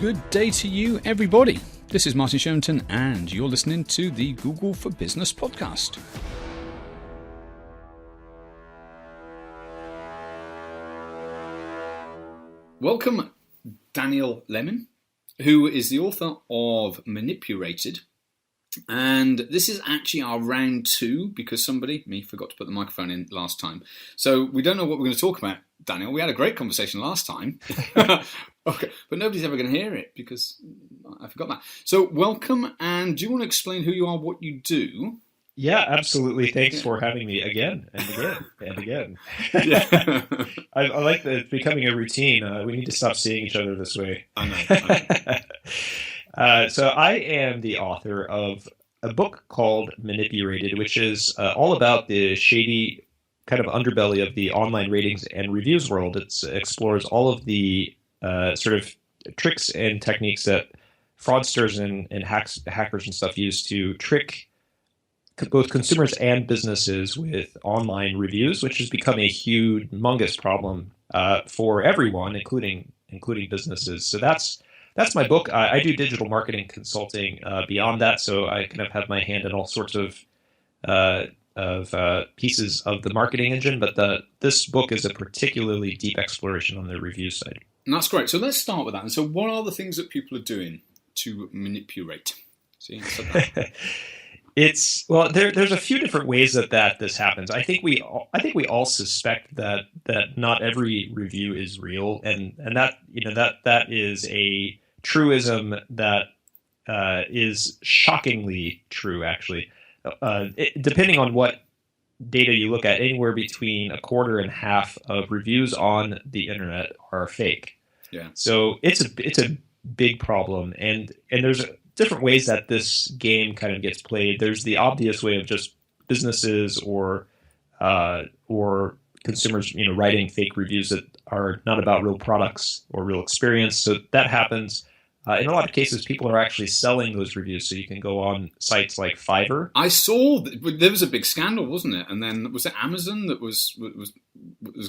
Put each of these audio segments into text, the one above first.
good day to you, everybody. This is Martin Sherrington, and you're listening to the Google for Business podcast. Welcome, Daniel Lemin, who is the author of Manipulated. And this is actually our round two because me, forgot to put the microphone in last time. So we don't know what we're going to talk about, Daniel. We had a great conversation last time. Okay, but nobody's ever going to hear it because I forgot that. So welcome, and do you want to explain who you are, what you do? Yeah, absolutely. Thanks for having me again and again and again. Yeah. I like that it's becoming a routine. We need to stop seeing each other this way. I know. So I am the author of a book called Manipulated, which is all about the shady kind of underbelly of the online ratings and reviews world. It explores all of the sort of tricks and techniques that fraudsters and hackers and stuff use to trick both consumers and businesses with online reviews, which has become a humongous problem for everyone, including businesses. So that's my book. I do digital marketing consulting beyond that, so I kind of have my hand in all sorts of pieces of the marketing engine. But this book is a particularly deep exploration on the review side. And that's great. So let's start with that. And so, what are the things that people are doing to manipulate? See, I said that. There's a few different ways that this happens. I think we all suspect that not every review is real, and that is a truism that is shockingly true, actually. Depending on what data you look at, anywhere between a quarter and half of reviews on the internet are fake. Yeah. So it's a big problem, and there's different ways that this game kind of gets played. There's the obvious way of just businesses or consumers, writing fake reviews that are not about real products or real experience. So that happens. In a lot of cases, people are actually selling those reviews. So you can go on sites like Fiverr. I saw there was a big scandal, wasn't it? And then was it Amazon that was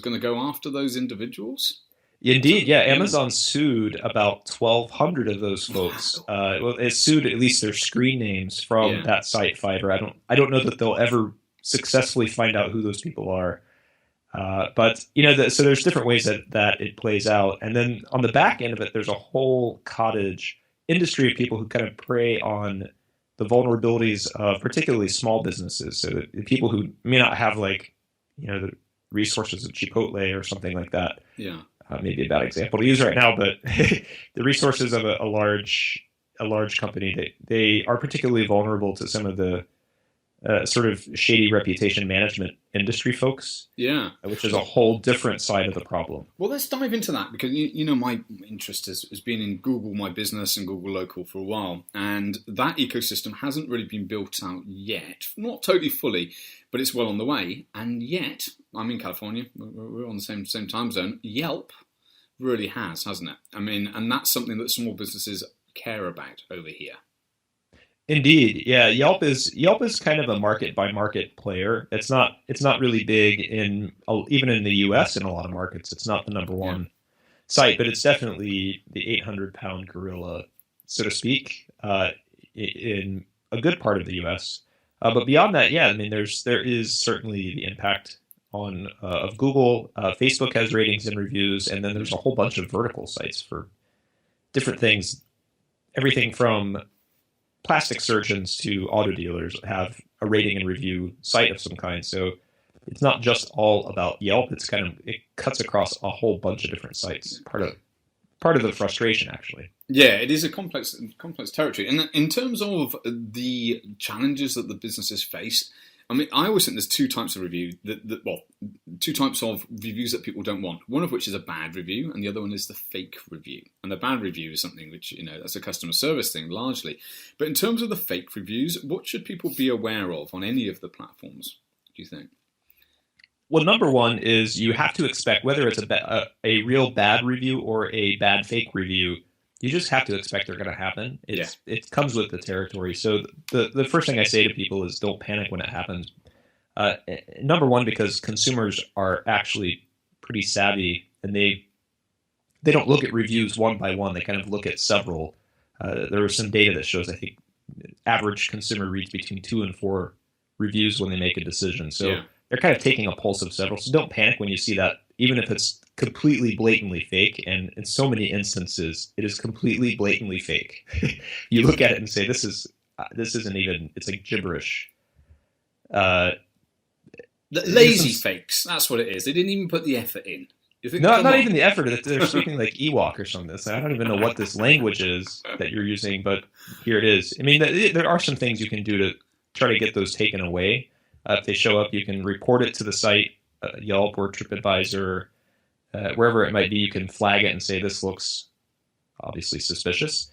going to go after those individuals? Indeed, yeah. Amazon sued about 1,200 of those folks. It sued at least their screen names from that site, Fiverr. I don't know that they'll ever successfully find out who those people are. But so there's different ways that it plays out, and then on the back end of it, there's a whole cottage industry of people who kind of prey on the vulnerabilities of particularly small businesses. So the people who may not have the resources of Chipotle or something like that. Yeah. Maybe a bad example to use right now, but the resources of a large company, they are particularly vulnerable to some of the sort of shady reputation management industry folks. Yeah. Which is a whole different side of the problem. Well, let's dive into that because, my interest has been in Google My Business and Google Local for a while. And that ecosystem hasn't really been built out yet. Not totally fully, but it's well on the way. And yet, I'm in California. We're on the same time zone. Yelp really hasn't it? I mean, and that's something that small businesses care about over here. Indeed, yeah. Yelp is kind of a market by market player. It's not really big even in the U.S. in a lot of markets. It's not the number one site, but it's definitely the 800-pound gorilla, so to speak, in a good part of the U.S. But beyond that, yeah, I mean, there is certainly the impact of Google. Facebook has ratings and reviews, and then there's a whole bunch of vertical sites for different things. Everything from plastic surgeons to auto dealers have a rating and review site of some kind. So it's not just all about Yelp. It cuts across a whole bunch of different sites. Part of the frustration, actually. Yeah, it is a complex territory. And in terms of the challenges that the businesses face, I mean, I always think there's two types of review. Two types of reviews that people don't want. One of which is a bad review, and the other one is the fake review. And the bad review is something which, that's a customer service thing largely. But in terms of the fake reviews, what should people be aware of on any of the platforms, do you think? Well, number one is you have to expect, whether it's a real bad review or a bad fake review, you just have to expect they're going to happen. It comes with the territory. So the first thing I say to people is don't panic when it happens. Number one, because consumers are actually pretty savvy, and they they don't look at reviews one by one. They kind of look at several. There was some data that shows, I think, average consumer reads between 2 and 4 reviews when they make a decision. So they're kind of taking a pulse of several. So don't panic when you see that, even if it's completely blatantly fake. And in so many instances, it is completely blatantly fake. You look at it and say, this isn't even, it's like gibberish. Lazy fakes. That's what it is. They didn't even put the effort in. Not even the effort. They're speaking like Ewok or something. So I don't even know what this language is that you're using, but here it is. I mean, there are some things you can do to try to get those taken away. If they show up, you can report it to the site, Yelp or TripAdvisor, wherever it might be. You can flag it and say, this looks obviously suspicious.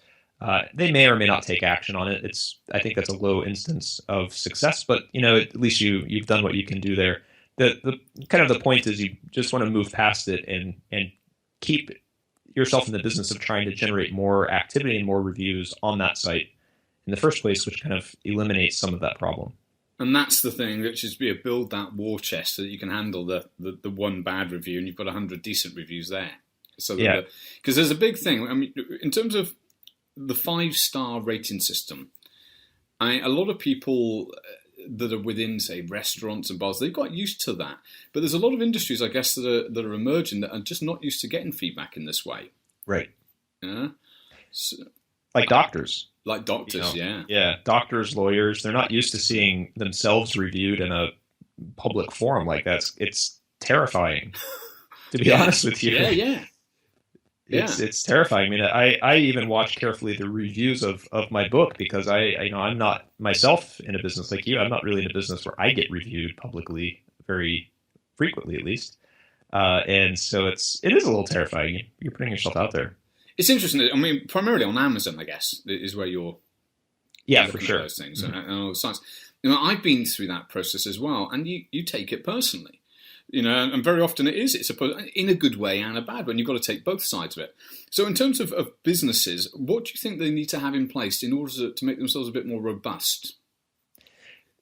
They may or may not take action on it. I think that's a low instance of success, but at least you've done what you can do there. The kind of the point is you just want to move past it and keep yourself in the business of trying to generate more activity and more reviews on that site in the first place, which kind of eliminates some of that problem. And that's the thing, which is build that war chest so that you can handle the one bad review and you've got 100 decent reviews there. So because there's a big thing. I mean, in terms of the 5-star rating system, a lot of people that are within, say, restaurants and bars, they've got used to that. But there's a lot of industries, I guess, that are emerging that are just not used to getting feedback in this way. Right. Yeah. So, like doctors. Like doctors, yeah. Yeah, doctors, lawyers, they're not used to seeing themselves reviewed in a public forum like that. It's terrifying, to be honest with you. Yeah. It's terrifying. I mean, I even watch carefully the reviews of my book because I'm not myself in a business like you. I'm not really in a business where I get reviewed publicly very frequently, at least. And so it is a little terrifying. You're putting yourself out there. It's interesting. I mean, primarily on Amazon, I guess, is where you're for sure. Those things and all the sites. I've been through that process as well, and you take it personally. And very often it's in a good way and a bad way, and you've got to take both sides of it. So in terms of businesses, what do you think they need to have in place in order to make themselves a bit more robust?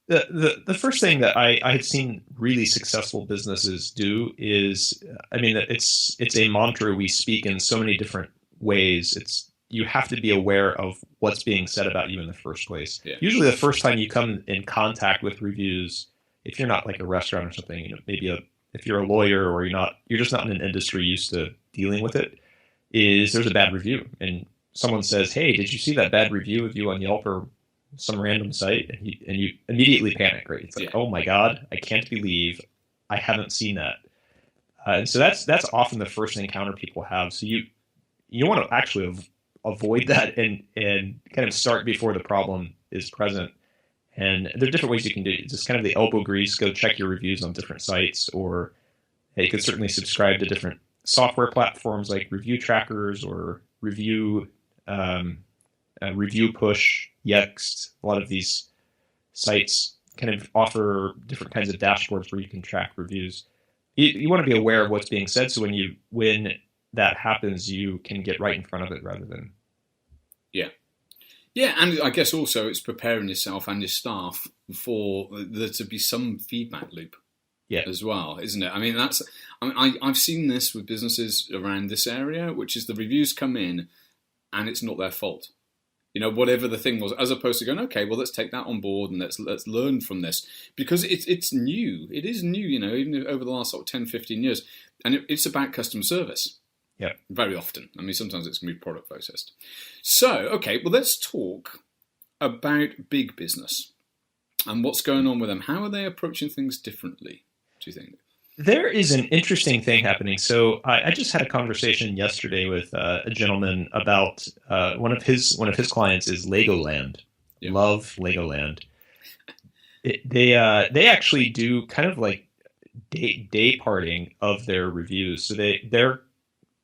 The first thing that I have seen really successful businesses do is, it's a mantra we speak in so many different ways. You have to be aware of what's being said about you in the first place. Yeah. Usually the first time you come in contact with reviews, if you're not like a restaurant or something, maybe if you're a lawyer or you're just not in an industry used to dealing with it, is there's a bad review and someone says, hey, did you see that bad review of you on Yelp or some random site? And you immediately panic, right? It's like, oh my God, I can't believe I haven't seen that. And so that's often the first encounter people have. So you want to actually avoid that and kind of start before the problem is present. And there are different ways you can do it. Just kind of the elbow grease, go check your reviews on different sites, or you could certainly subscribe to different software platforms like review trackers or review push, Yext. A lot of these sites kind of offer different kinds of dashboards where you can track reviews. You want to be aware of what's being said, so when that happens, you can get right in front of it rather than... Yeah, and I guess also it's preparing yourself and your staff for there to be some feedback loop as well, isn't it? I mean, I've seen this with businesses around this area, which is the reviews come in and it's not their fault. Whatever the thing was, as opposed to going, okay, well, let's take that on board and let's learn from this. Because it's new. It is new, even over the last 10, 15 years. And it's about customer service. Yeah, very often. I mean, sometimes it's going to be product focused. So, okay, well, let's talk about big business and what's going on with them. How are they approaching things differently, do you think? There is an interesting thing happening. So I just had a conversation yesterday with a gentleman about one of his clients is Legoland. Yep. Love Legoland. They actually do kind of like day parting of their reviews. So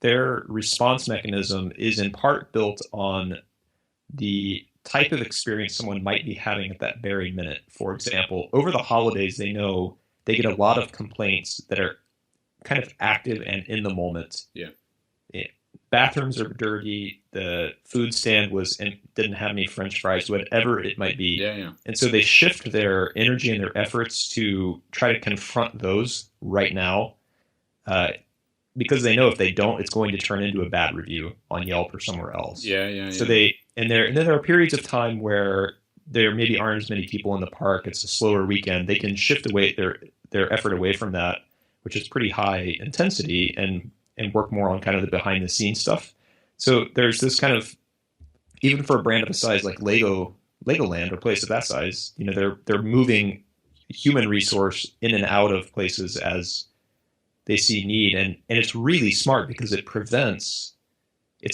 their response mechanism is in part built on the type of experience someone might be having at that very minute. For example, over the holidays, they know they get a lot of complaints that are kind of active and in the moment. Yeah. Bathrooms are dirty. The food stand didn't have any French fries, whatever it might be. Yeah. And so they shift their energy and their efforts to try to confront those right now. because they know if they don't, it's going to turn into a bad review on Yelp or somewhere else. So then there are periods of time where there maybe aren't as many people in the park. It's a slower weekend. They can shift away their effort away from that, which is pretty high intensity, and work more on kind of the behind the scenes stuff. So there's this kind of, even for a brand of a size like Legoland, or place of that size, they're moving human resource in and out of places as they see need, and it's really smart because it's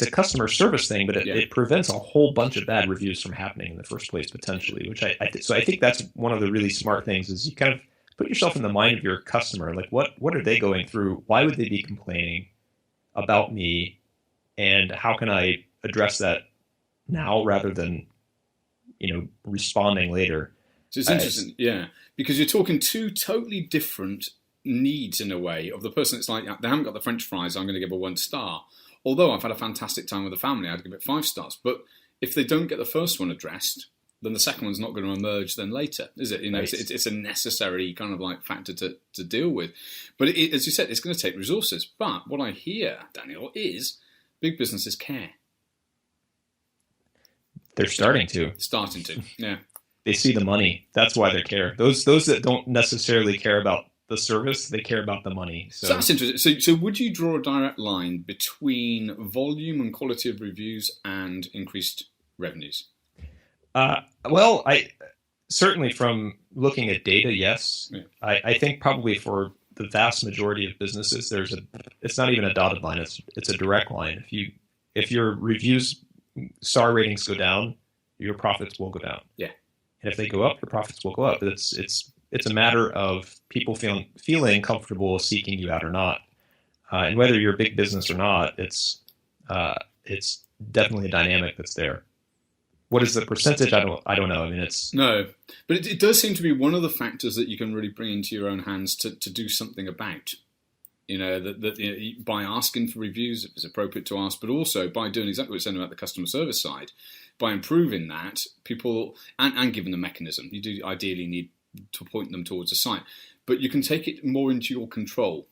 a customer service thing, but it prevents a whole bunch of bad reviews from happening in the first place potentially. Which so I think that's one of the really smart things, is you kind of put yourself in the mind of your customer, like what are they going through? Why would they be complaining about me? And how can I address that now rather than responding later? So it's interesting, because you're talking two totally different needs in a way. Of the person that's like, they haven't got the French fries, I'm going to give a 1 star. Although I've had a fantastic time with the family, I'd give it 5 stars. But if they don't get the first one addressed, then the second one's not going to emerge then later, is it? Right. It's a necessary kind of like factor to deal with. But as you said, it's going to take resources. But what I hear, Daniel, is big businesses care. They're starting to, yeah. They see the money. That's why they care. Those that don't necessarily care about the service, they care about the money. So that's interesting. So would you draw a direct line between volume and quality of reviews and increased revenues? Well, I certainly, from looking at data, yes. Yeah. I think probably for the vast majority of businesses, it's not even a dotted line. It's a direct line. If your reviews star ratings go down, your profits will go down. Yeah. And if they go up, your profits will go up. It's a matter of people feeling comfortable seeking you out or not. And whether you're a big business or not, it's definitely a dynamic that's there. What is the percentage? I don't know. I mean, no, but it does seem to be one of the factors that you can really bring into your own hands to do something about. By asking for reviews if it's appropriate to ask, but also by doing exactly what you're saying about the customer service side, by improving that, people and giving the mechanism. You do ideally need to point them towards a site, but you can take it more into your control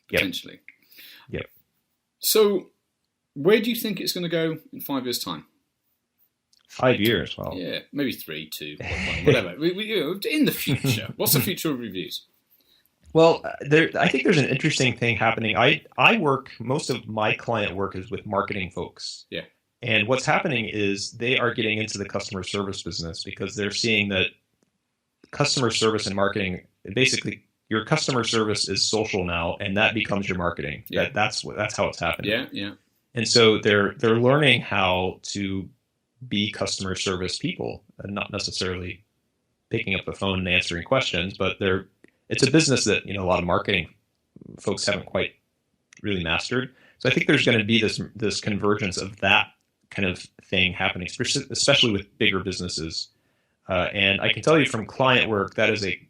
potentially. Yep. So, where do you think it's going to go in 5 years' time? 5 years, well, yeah, maybe 3, 2, 1, whatever. In the future, what's the future of reviews? Well, I think there's an interesting thing happening. Most of my client work is with marketing folks. Yeah. And what's happening is they are getting into the customer service business because they're seeing that customer service and marketing, basically your customer service is social now, and that becomes your marketing. Yeah. That's how it's happening. Yeah, yeah. And so they're learning how to be customer service people, and not necessarily picking up the phone and answering questions, but it's a business that a lot of marketing folks haven't quite really mastered. So I think there's going to be this convergence of that kind of thing happening, especially with bigger businesses. And I can tell you from client work, that is a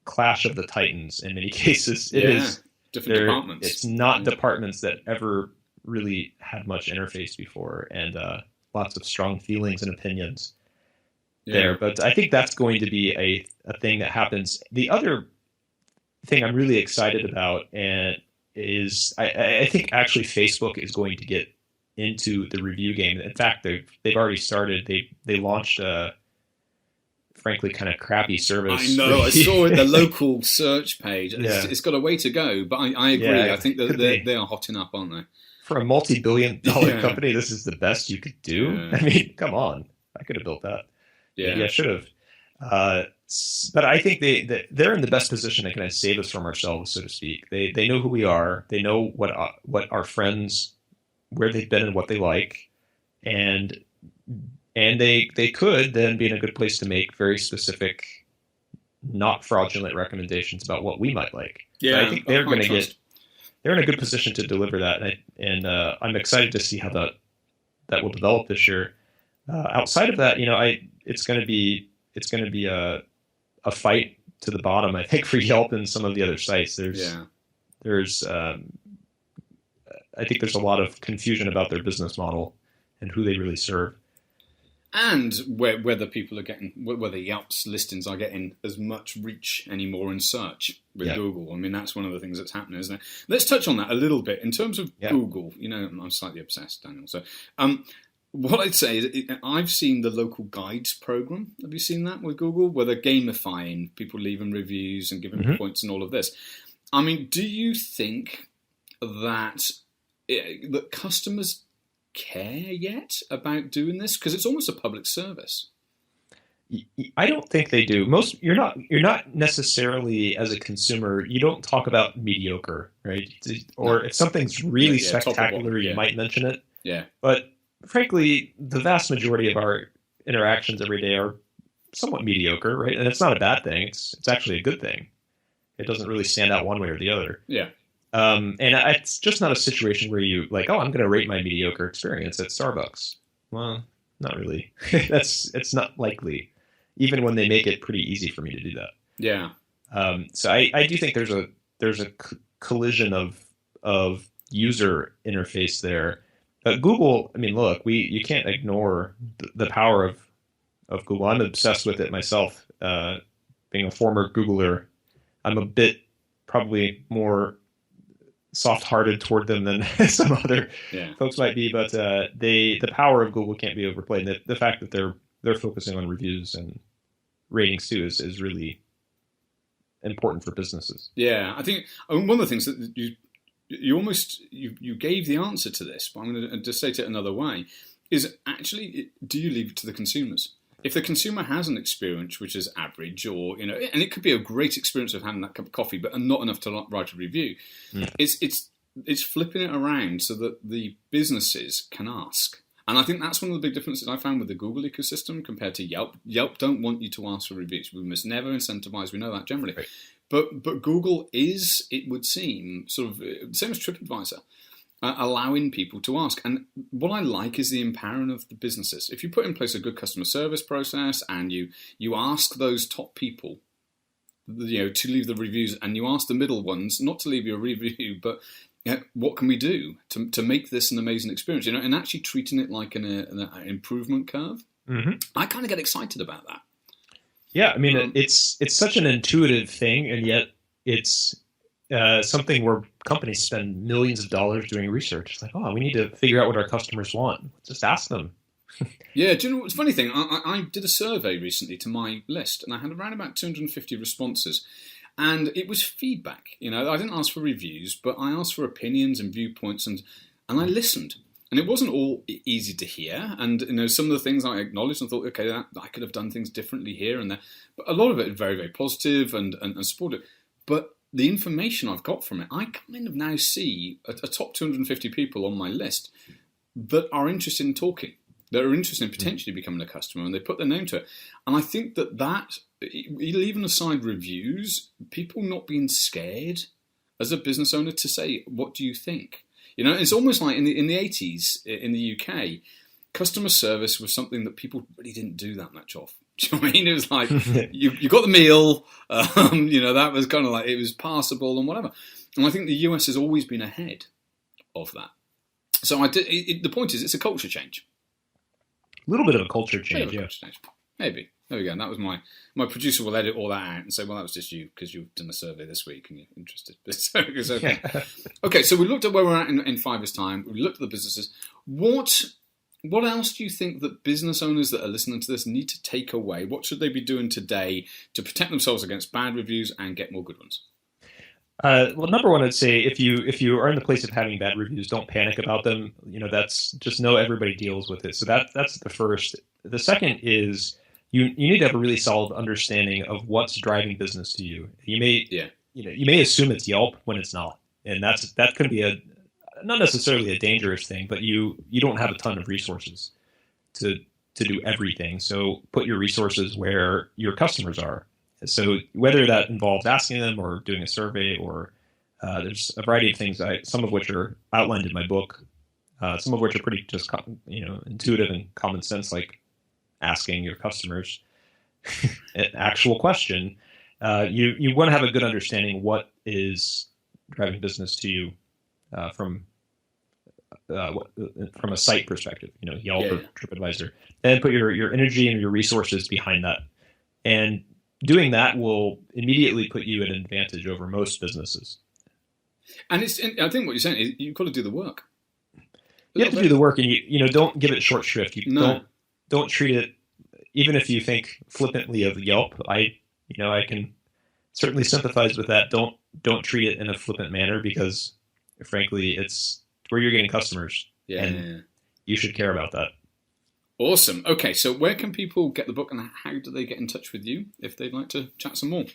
clash of the titans in many cases. It is different departments. It's not departments that ever really had much interface before, and lots of strong feelings and opinions there. But I think that's going to be a thing that happens. The other thing I'm really excited about is I think actually Facebook is going to get into the review game. In fact, they've already started. They launched a frankly kind of crappy service. I know. I saw it, the local search page. It's got a way to go, but I agree. Yeah, I think that they are hotting up, aren't they? For a multi-billion-dollar company, this is the best you could do. Yeah. I mean, come on. I could have built that. Yeah, maybe I should have. But I think they're in the best position to kind of save us from ourselves, so to speak. They know who we are. They know what our friends, where they've been and what they like, and they could then be in a good place to make very specific, not fraudulent recommendations about what we might like. Yeah, but I think they're going to get. They're in a good position to deliver that, and I'm excited to see how that will develop this year. Outside of that, it's going to be a fight to the bottom, I think, for Yelp and some of the other sites. I think there's a lot of confusion about their business model and who they really serve. And whether people are getting, whether Yelp's listings are getting as much reach anymore in search with Google. I mean, that's one of the things that's happening, isn't it? Let's touch on that a little bit in terms of Google. You know, I'm slightly obsessed, Daniel. So, what I'd say is I've seen the local guides program. Have you seen that with Google, where they're gamifying people leaving reviews and giving points and all of this? I mean, do you think that customers care yet about doing this, because it's almost a public service? I don't think they do. You're not necessarily, as a consumer, you don't talk about mediocre, right? Or if something's really spectacular, you might mention it. Yeah. But frankly, the vast majority of our interactions every day are somewhat mediocre, right? And it's not a bad thing. It's actually a good thing. It doesn't really stand out one way or the other. Yeah. And it's just not a situation where you like, oh, I'm going to rate my mediocre experience at Starbucks. Well, not really. It's not likely, even when they make it pretty easy for me to do that. Yeah. So I do think there's a collision of user interface there. Google, I mean, look, you can't ignore the power of Google. I'm obsessed with it myself. Being a former Googler, I'm a bit probably more soft-hearted toward them than some other folks might be, but the power of Google can't be overplayed. And the fact that they're focusing on reviews and ratings too is really important for businesses. Yeah, I think one of the things that you gave the answer to this, but I'm going to just say it another way, is actually, do you leave it to the consumers? If the consumer has an experience which is average, or and it could be a great experience of having that cup of coffee, but not enough to write a review, it's flipping it around so that the businesses can ask. And I think that's one of the big differences I found with the Google ecosystem compared to Yelp. Yelp don't want you to ask for reviews. We must never incentivize. We know that generally. Right. But Google is, it would seem, sort of same as TripAdvisor, allowing people to ask. And what I like is the empowering of the businesses. If you put in place a good customer service process and you ask those top people, to leave the reviews, and you ask the middle ones not to leave your review, but what can we do to make this an amazing experience? And actually treating it like an improvement curve. Mm-hmm. I kind of get excited about that. Yeah, I mean, it's such an intuitive thing, and yet it's something where companies spend millions of dollars doing research. It's like, oh, we need to figure out what our customers want. Just ask them. Yeah, do you know what's funny thing? I did a survey recently to my list, and I had around about 250 responses. And it was feedback. I didn't ask for reviews, but I asked for opinions and viewpoints, and I listened. And it wasn't all easy to hear. And some of the things I acknowledged and thought, okay, I could have done things differently here and there. But a lot of it is very, very positive and supportive. But the information I've got from it, I kind of now see a top 250 people on my list that are interested in talking, that are interested in potentially becoming a customer, and they put their name to it. And I think that even aside reviews, people not being scared as a business owner to say, what do you think? It's almost like in the 80s in the UK, customer service was something that people really didn't do that much of. Do you know what I mean? It was like, you got the meal, that was kind of like, it was passable and whatever. And I think the US has always been ahead of that. So the point is, it's a culture change. A little bit of a culture change, yeah. Culture change. Maybe. There we go. And that was my producer will edit all that out and say, well, that was just you because you've done a survey this week and you're interested. So it's okay. Okay, so we looked at where we're at in 5 years' time. We looked at the businesses. What else do you think that business owners that are listening to this need to take away? What should they be doing today to protect themselves against bad reviews and get more good ones? Well, number one, I'd say if you are in the place of having bad reviews, don't panic about them. That's just know everybody deals with it. So that's the first. The second is you need to have a really solid understanding of what's driving business to you. You may assume it's Yelp when it's not, and that could be not necessarily a dangerous thing, but you don't have a ton of resources to do everything. So put your resources where your customers are. So whether that involves asking them or doing a survey, or there's a variety of things, some of which are outlined in my book, some of which are pretty just intuitive and common sense, like asking your customers an actual question. You want to have a good understanding what is driving business to you from from a site perspective, Yelp Yeah, or yeah. TripAdvisor, and put your energy and your resources behind that. And doing that will immediately put you at an advantage over most businesses. And I think what you're saying is you've got to do the work. You have to do the work, and don't give it short shrift. No. Don't treat it, even if you think flippantly of Yelp. I can certainly sympathize with that. Don't treat it in a flippant manner, because frankly, it's where you're getting customers. Yeah. And you should care about that. Awesome. Okay, so where can people get the book, and how do they get in touch with you if they'd like to chat some more?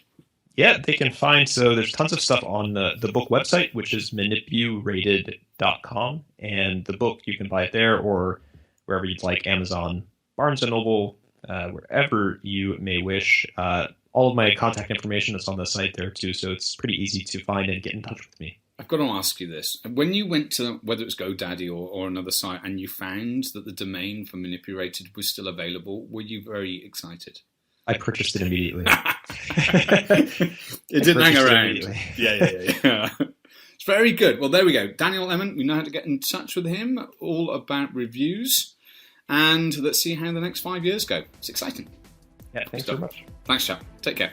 Yeah, they can find, so there's tons of stuff on the book website, which is manipurated.com. And the book, you can buy it there or wherever you'd like, Amazon, Barnes & Noble, wherever you may wish. All of my contact information is on the site there too, so it's pretty easy to find and get in touch with me. I've got to ask you this. When you went to, whether it was GoDaddy or another site, and you found that the domain for Manipurated was still available, were you very excited? I purchased it immediately. It didn't hang around. Yeah. It's very good. Well, there we go. Daniel Lemin, we know how to get in touch with him, all about reviews. And let's see how the next 5 years go. It's exciting. Yeah, thanks very much. Thanks, chap. Take care.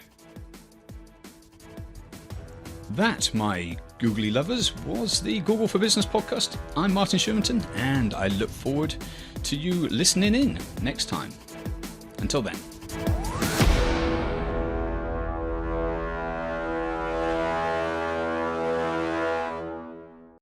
That, my googly lovers, was the Google for Business podcast. I'm Martin Shermanton, and I look forward to you listening in next time. Until then.